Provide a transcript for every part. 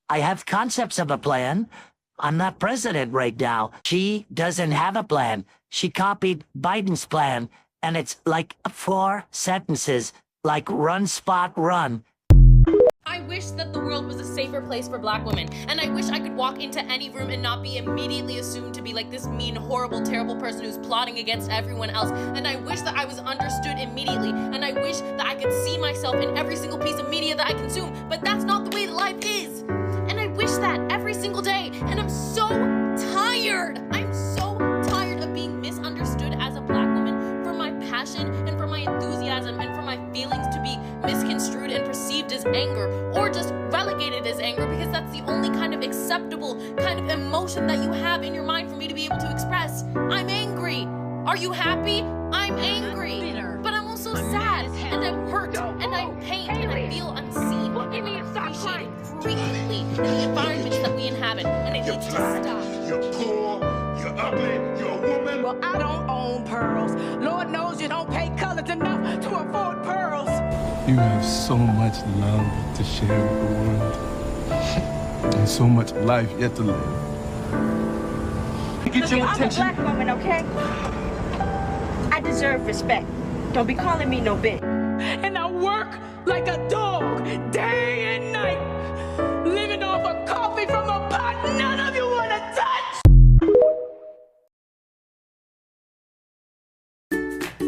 I have concepts of a plan. I'm not president right now. She doesn't have a plan. She copied Biden's plan, and it's like 4 sentences, like run, spot, run. I wish that the world was a safer place for black women, and I wish I could walk into any room and not be immediately assumed to be like this mean, horrible, terrible person who's plotting against everyone else, and I wish that I was understood immediately, and I wish that I could see myself in every single piece of media that I consume, but that's not the way that life is, and I wish that every single day, and I'm so tired. I'm so tired of being misunderstood as a black woman for my passion and for my enthusiasm and for my feelings to be misconstrued and perceived as anger, or just relegated as anger, because that's the only kind of acceptable kind of emotion that you have in your mind for me to be able to express. I'm angry. Are you happy? I'm angry. But I'm also sad, and I'm hurt, and I'm pained, and I feel unseen and unappreciated frequently in the environments that we inhabit, and it needs to stop. You're poor, you're ugly, you're a woman. Well, I don't own pearls. Lord knows you don't pay colors enough to afford pearls. You have so much love to share with the world, and so much life yet to live. Get your attention. I'm a black woman, okay? I deserve respect. Don't be calling me no bitch. And I work like a dog day and night, living off of coffee from a pot none of you want to touch.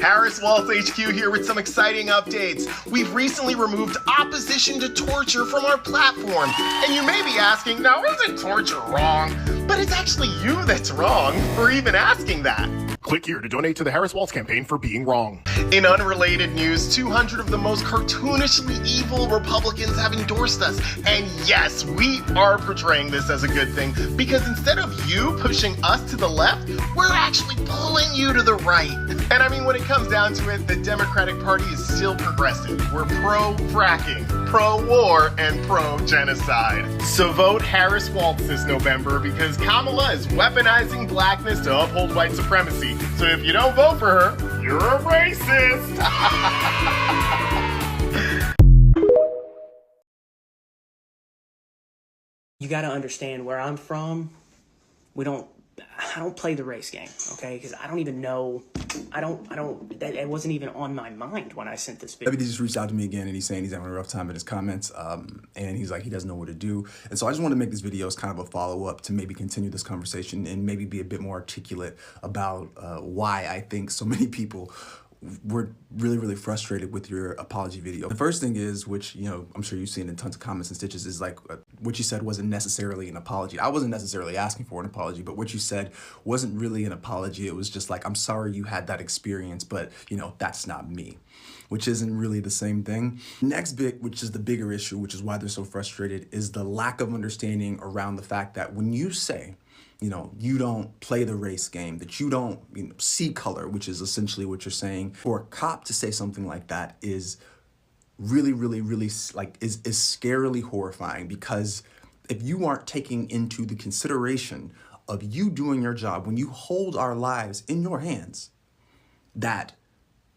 Harris Waltz HQ here with some exciting updates. We've recently removed opposition to torture from our platform. And you may be asking, now isn't torture wrong? But it's actually you that's wrong for even asking that. Click here to donate to the Harris Waltz campaign for being wrong. In unrelated news, 200 of the most cartoonishly evil Republicans have endorsed us. And yes, we are portraying this as a good thing, because instead of you pushing us to the left, we're actually pulling you to the right. And I mean, when it comes down to it, the Democratic Party is still progressive. We're pro-fracking, pro-war, and pro-genocide. So vote Harris Waltz this November, because Kamala is weaponizing blackness to uphold white supremacy. So if you don't vote for her, you're a racist. You got to understand where I'm from. I don't play the race game, okay? Because I don't even know. It wasn't even on my mind when I sent this video. He just reached out to me again, and he's saying he's having a rough time in his comments, and he's like, he doesn't know what to do. And so I just want to make this video as kind of a follow-up to maybe continue this conversation and maybe be a bit more articulate about why I think so many people were really, really frustrated with your apology video. The first thing is, which, you know, I'm sure you've seen in tons of comments and stitches, is like what you said wasn't necessarily an apology. I wasn't necessarily asking for an apology, but what you said wasn't really an apology. It was just like, I'm sorry you had that experience, but, you know, that's not me, which isn't really the same thing. Next bit, which is the bigger issue, which is why they're so frustrated, is the lack of understanding around the fact that when you say, you know, you don't play the race game, that you don't, you know, see color, which is essentially what you're saying. For a cop to say something like that is really, really, really, like, is scarily horrifying, because if you aren't taking into the consideration of you doing your job, when you hold our lives in your hands, that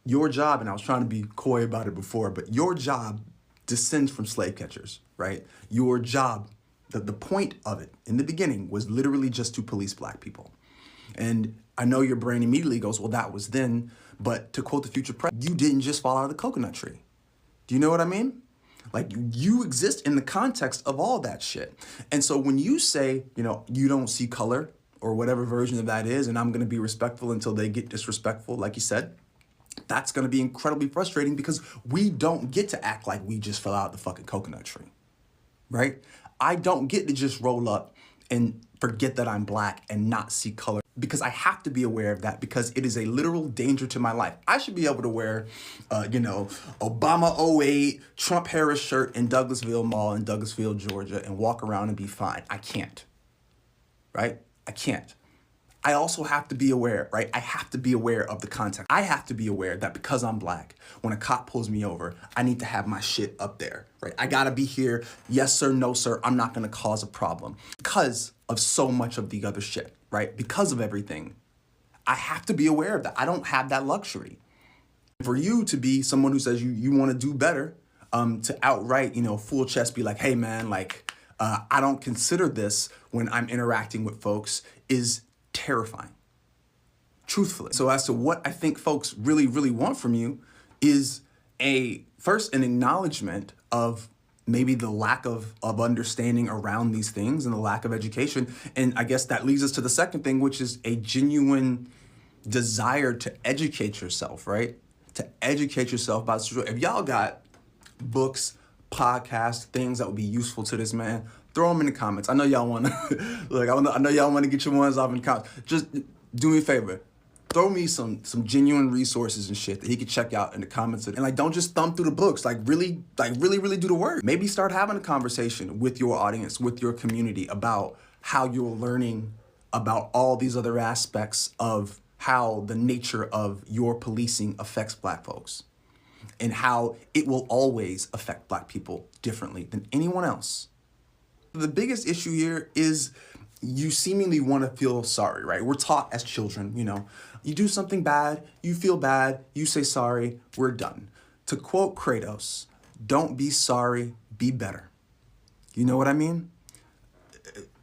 your job, and I was trying to be coy about it before, but your job descends from slave catchers, right? Your job, the point of it in the beginning was literally just to police black people. And I know your brain immediately goes, well, that was then, but to quote the future president, you didn't just fall out of the coconut tree. Do you know what I mean? Like, you exist in the context of all that shit. And so when you say, you know, you don't see color, or whatever version of that is, and I'm gonna be respectful until they get disrespectful, like you said, that's gonna be incredibly frustrating, because we don't get to act like we just fell out of the fucking coconut tree, right? I don't get to just roll up and forget that I'm black and not see color, because I have to be aware of that, because it is a literal danger to my life. I should be able to wear, you know, Obama 08 Trump Harris shirt in Douglasville Mall in Douglasville, Georgia, and walk around and be fine. I can't, right? I can't. I also have to be aware, right? I have to be aware of the context. I have to be aware that because I'm black, when a cop pulls me over, I need to have my shit up there, right? I gotta be here. Yes, sir, no, sir. I'm not gonna cause a problem because of so much of the other shit, right? Because of everything. I have to be aware of that. I don't have that luxury. For you to be someone who says you wanna do better, to outright, you know, full chest be like, hey man, like, I don't consider this when I'm interacting with folks is terrifying, truthfully. So as to what I think folks really, really want from you is first an acknowledgement of maybe the lack of understanding around these things and the lack of education. And I guess that leads us to the second thing, which is a genuine desire to educate yourself, right? To educate yourself about the situation. If y'all got books, podcasts, things that would be useful to this man, throw them in the comments. I know y'all want to, look, I know y'all want to get your ones off in the comments. Just do me a favor. Throw me some genuine resources and shit that he could check out in the comments. And like, don't just thumb through the books. Really do the work. Maybe start having a conversation with your audience, with your community about how you're learning about all these other aspects of how the nature of your policing affects Black folks and how it will always affect Black people differently than anyone else. The biggest issue here is you seemingly want to feel sorry, right? We're taught as children, you do something bad, you feel bad, you say sorry, we're done. To quote Kratos, don't be sorry, be better. You know what I mean?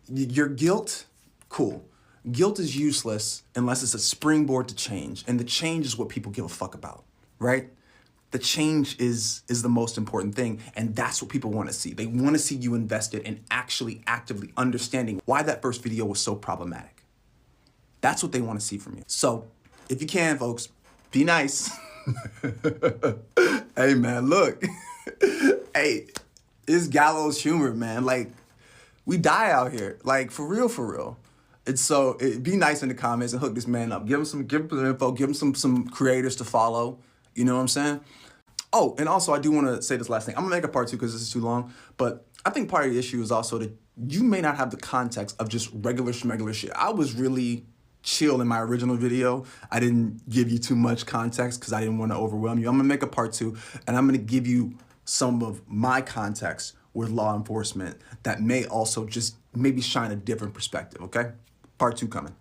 Your guilt, cool. Guilt is useless unless it's a springboard to change, and the change is what people give a fuck about, right? The change is the most important thing, and that's what people want to see. They want to see you invested in actually actively understanding why that first video was so problematic. That's what they want to see from you. So, if you can, folks, be nice. Hey, man, look. Hey, it's gallows humor, man. Like, we die out here. Like, for real. And so, be nice in the comments and hook this man up. Give him some info. Give him some creators to follow. You know what I'm saying? Oh, and also, I do want to say this last thing. I'm going to make a part 2 because this is too long. But I think part of the issue is also that you may not have the context of just regular schmegular shit. I was really chill in my original video. I didn't give you too much context because I didn't want to overwhelm you. I'm going to make a part 2, and I'm going to give you some of my context with law enforcement that may also just maybe shine a different perspective, okay? Part 2 coming.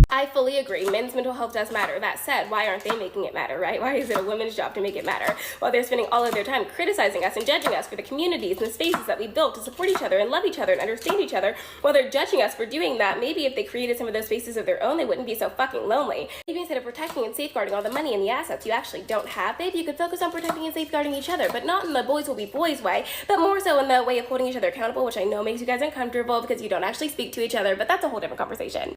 I fully agree. Men's mental health does matter. That said, why aren't they making it matter, right? Why is it a woman's job to make it matter? While they're spending all of their time criticizing us and judging us for the communities and the spaces that we built to support each other and love each other and understand each other, while they're judging us for doing that, maybe if they created some of those spaces of their own, they wouldn't be so fucking lonely. Maybe instead of protecting and safeguarding all the money and the assets you actually don't have, maybe you could focus on protecting and safeguarding each other, but not in the boys will be boys way, but more so in the way of holding each other accountable, which I know makes you guys uncomfortable because you don't actually speak to each other, but that's a whole different conversation.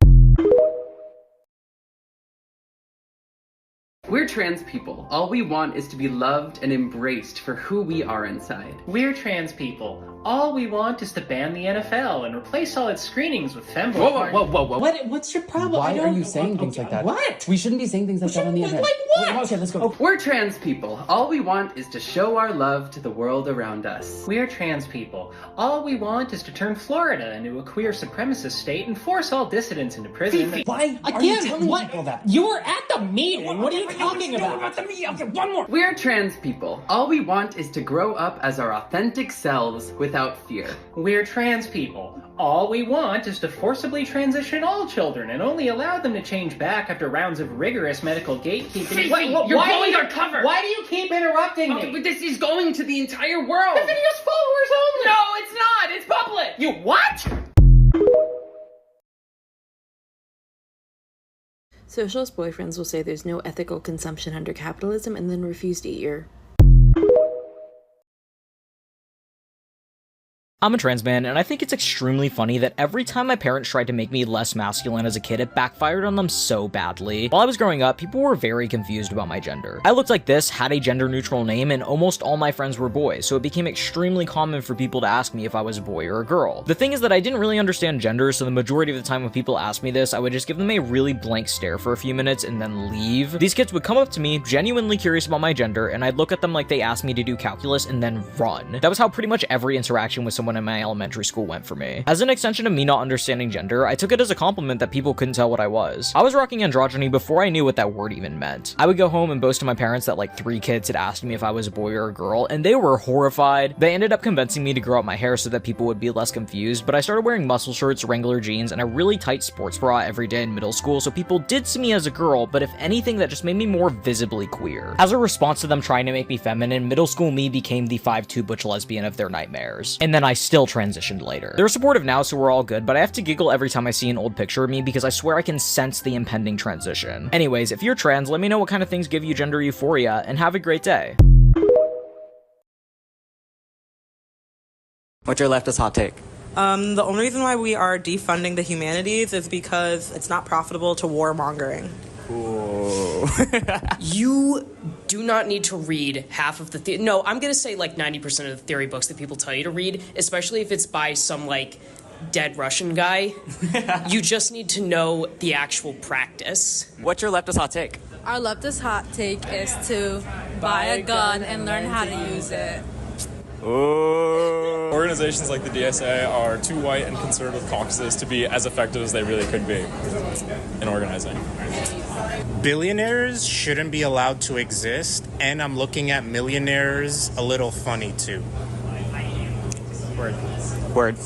We're trans people. All we want is to be loved and embraced for who we are inside. We're trans people. All we want is to ban the NFL and replace all its screenings with femboy. Whoa. What's your problem? Why are you saying things like that? What? We shouldn't be saying things like that on the internet. Like what? Wait, okay, let's go. We're trans people. All we want is to show our love to the world around us. We're trans people. All we want is to turn Florida into a queer supremacist state and force all dissidents into prison. Why are you telling people that? You were at the meeting. What are you talking about? Okay, one more. We're trans people. All we want is to grow up as our authentic selves without fear. We're trans people. All we want is to forcibly transition all children and only allow them to change back after rounds of rigorous medical gatekeeping. You're blowing our cover! Why do you keep interrupting me? But this is going to the entire world! The video's followers only! No, it's not! It's public! You what? Socialist boyfriends will say there's no ethical consumption under capitalism and then refuse to eat your... I'm a trans man, and I think it's extremely funny that every time my parents tried to make me less masculine as a kid, it backfired on them so badly. While I was growing up, people were very confused about my gender. I looked like this, had a gender-neutral name, and almost all my friends were boys, so it became extremely common for people to ask me if I was a boy or a girl. The thing is that I didn't really understand gender, so the majority of the time when people asked me this, I would just give them a really blank stare for a few minutes and then leave. These kids would come up to me, genuinely curious about my gender, and I'd look at them like they asked me to do calculus and then run. That was how pretty much every interaction with someone everyone in my elementary school went for me. As an extension of me not understanding gender, I took it as a compliment that people couldn't tell what I was. I was rocking androgyny before I knew what that word even meant. I would go home and boast to my parents that like 3 kids had asked me if I was a boy or a girl, and they were horrified. They ended up convincing me to grow out my hair so that people would be less confused, but I started wearing muscle shirts, Wrangler jeans, and a really tight sports bra every day in middle school, so people did see me as a girl, but if anything, that just made me more visibly queer. As a response to them trying to make me feminine, middle school me became the 5'2" butch lesbian of their nightmares. And then I still transitioned later. They're supportive now, so we're all good, but I have to giggle every time I see an old picture of me because I swear I can sense the impending transition. Anyways, if you're trans, let me know what kind of things give you gender euphoria, and have a great day. What's your leftist hot take? The only reason why we are defunding the humanities is because it's not profitable to warmongering. You do not need to read half of the no, I'm gonna say like 90% of the theory books that people tell you to read, especially if it's by some like dead Russian guy. You just need to know the actual practice. What's your leftist hot take? Our leftist hot take is to buy a gun and learn how to use it. Organizations like the DSA are too white and conservative caucuses to be as effective as they really could be in organizing. Billionaires shouldn't be allowed to exist, and I'm looking at millionaires a little funny too. Word.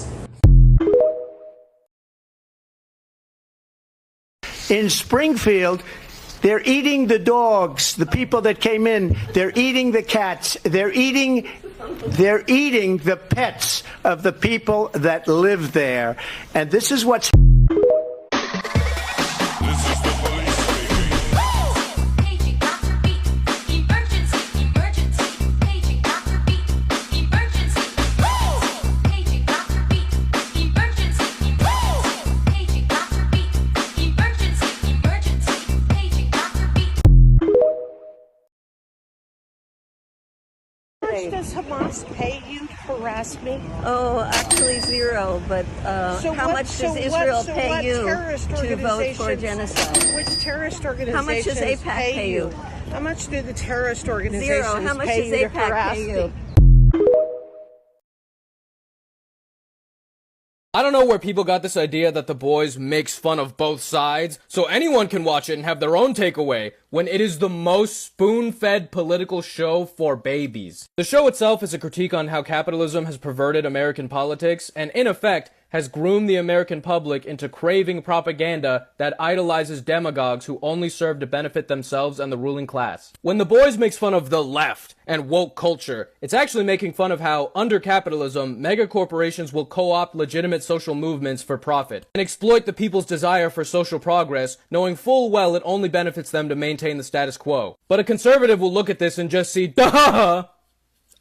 In Springfield, they're eating the dogs, the people that came in. They're eating the cats. They're eating the pets of the people that live there. And this is what's... Does Hamas pay you to harass me? Oh, actually 0, but how much does Israel pay you to vote for genocide? Which terrorist organizations How much does AIPAC pay you? How much do the terrorist organizations 0. How much pay does you to AIPAC harass pay me? you? I don't know where people got this idea that The Boys makes fun of both sides, so anyone can watch it and have their own takeaway, when it is the most spoon-fed political show for babies. The show itself is a critique on how capitalism has perverted American politics, and in effect, has groomed the American public into craving propaganda that idolizes demagogues who only serve to benefit themselves and the ruling class. When The Boys makes fun of the left and woke culture, it's actually making fun of how, under capitalism, mega corporations will co-opt legitimate social movements for profit, and exploit the people's desire for social progress, knowing full well it only benefits them to maintain the status quo. But a conservative will look at this and just see, duh!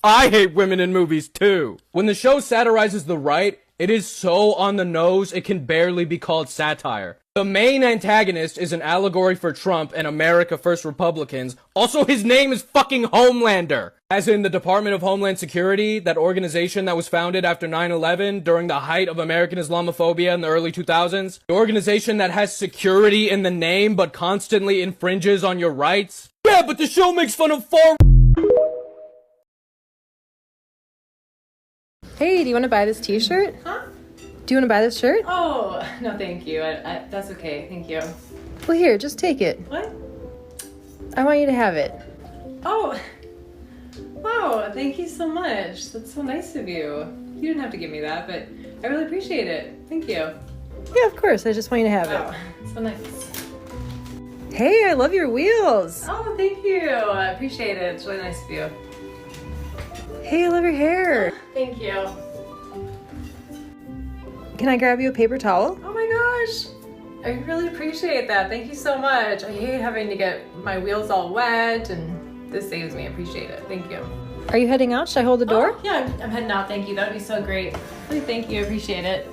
I hate women in movies too! When the show satirizes the right, it is so on the nose, it can barely be called satire. The main antagonist is an allegory for Trump and America First Republicans. Also, his name is fucking Homelander. As in the Department of Homeland Security, that organization that was founded after 9/11 during the height of American Islamophobia in the early 2000s. The organization that has security in the name but constantly infringes on your rights. Yeah, but the show makes fun of far... Hey, do you want to buy this t-shirt? Huh? Do you want to buy this shirt? Oh, no thank you. That's okay, thank you. Well, here, just take it. What? I want you to have it. Oh, wow, thank you so much. That's so nice of you. You didn't have to give me that, but I really appreciate it. Thank you. Yeah, of course. I just want you to have Wow, it. so nice. Hey, I love your wheels. Oh, thank you. I appreciate it. It's really nice of you. Hey, I love your hair. Thank you. Can I grab you a paper towel? Oh my gosh. I really appreciate that. Thank you so much. I hate having to get my wheels all wet, and this saves me. I appreciate it. Thank you. Are you heading out? Should I hold the door? Oh, yeah, I'm heading out. Thank you. That would be so great. Really, thank you. I appreciate it.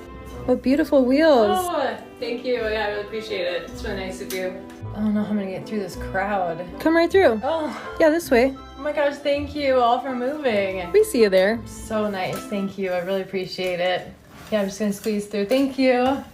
What beautiful wheels. Oh, thank you. Yeah, I really appreciate it. It's really nice of you. I don't know how I'm gonna get through this crowd. Come right through. Oh. Yeah, this way. Oh my gosh, thank you all for moving. We see you there. So nice. Thank you. I really appreciate it. Yeah, I'm just gonna squeeze through. Thank you.